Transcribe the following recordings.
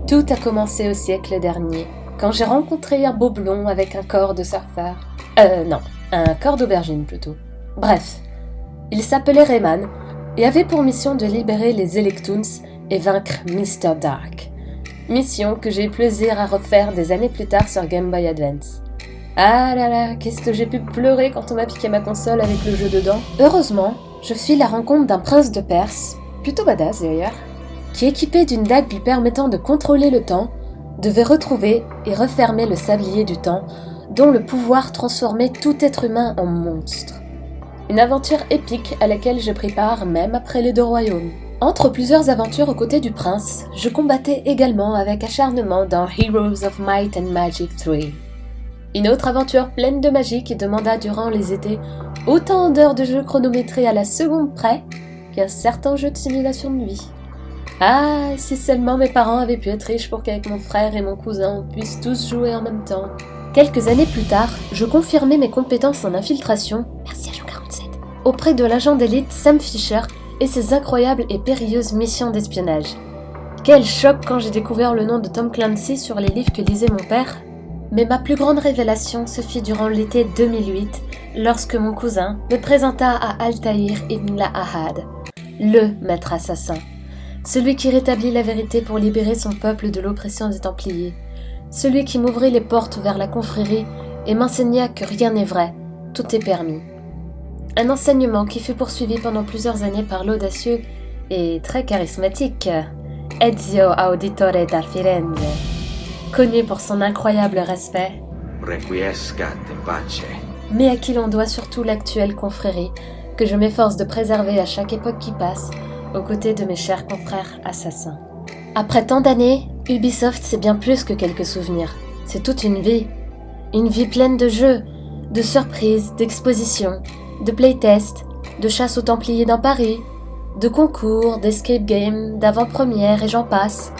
Tout a commencé au siècle dernier, quand j'ai rencontré un beau blond avec un corps de surfeur. Non, un corps d'aubergine plutôt. Bref, il s'appelait Rayman et avait pour mission de libérer les Electoons et vaincre Mr. Dark. Mission que j'ai eu plaisir à refaire des années plus tard sur Game Boy Advance. Ah là là, qu'est-ce que j'ai pu pleurer quand on m'a piqué ma console avec le jeu dedans. Heureusement, je fis la rencontre d'un prince de Perse, plutôt badass d'ailleurs, qui, équipé d'une dague lui permettant de contrôler le temps, devait retrouver et refermer le sablier du temps, dont le pouvoir transformait tout être humain en monstre. Une aventure épique à laquelle je pris part même après les 2 royaumes. Entre plusieurs aventures aux côtés du prince, je combattais également avec acharnement dans Heroes of Might and Magic 3. Une autre aventure pleine de magie qui demanda durant les étés autant d'heures de jeu chronométrées à la seconde près qu'un certain jeu de simulation de vie. Ah, si seulement mes parents avaient pu être riches pour qu'avec mon frère et mon cousin on puisse tous jouer en même temps. Quelques années plus tard, je confirmais mes compétences en infiltration, merci Agent 47, auprès de l'agent d'élite Sam Fisher et ses incroyables et périlleuses missions d'espionnage. Quel choc quand j'ai découvert le nom de Tom Clancy sur les livres que lisait mon père. Mais ma plus grande révélation se fit durant l'été 2008, lorsque mon cousin me présenta à Altaïr ibn Lahad, le maître assassin. Celui qui rétablit la vérité pour libérer son peuple de l'oppression des Templiers. Celui qui m'ouvrit les portes vers la confrérie et m'enseigna que rien n'est vrai, tout est permis. Un enseignement qui fut poursuivi pendant plusieurs années par l'audacieux et très charismatique Ezio Auditore da Firenze, connu pour son incroyable respect, Requiescat in pace. Mais à qui l'on doit surtout l'actuelle confrérie, que je m'efforce de préserver à chaque époque qui passe, aux côtés de mes chers confrères assassins. Après tant d'années, Ubisoft c'est bien plus que quelques souvenirs. C'est toute une vie. Une vie pleine de jeux, de surprises, d'expositions, de playtests, de chasse aux Templiers dans Paris, de concours, d'escape games, d'avant-premières et j'en passe.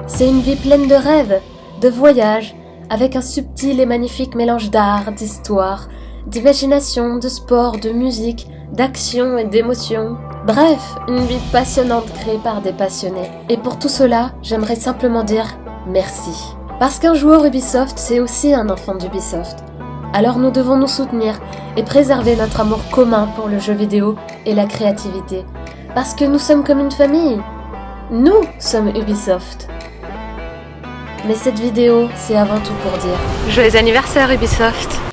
C'est une vie pleine de rêves, de voyages, avec un subtil et magnifique mélange d'art, d'histoire, d'imagination, de sport, de musique, d'action et d'émotion. Bref, une vie passionnante créée par des passionnés. Et pour tout cela, j'aimerais simplement dire merci. Parce qu'un joueur Ubisoft, c'est aussi un enfant d'Ubisoft. Alors nous devons nous soutenir et préserver notre amour commun pour le jeu vidéo et la créativité. Parce que nous sommes comme une famille. Nous sommes Ubisoft. Mais cette vidéo, c'est avant tout pour dire Joyeux anniversaire Ubisoft!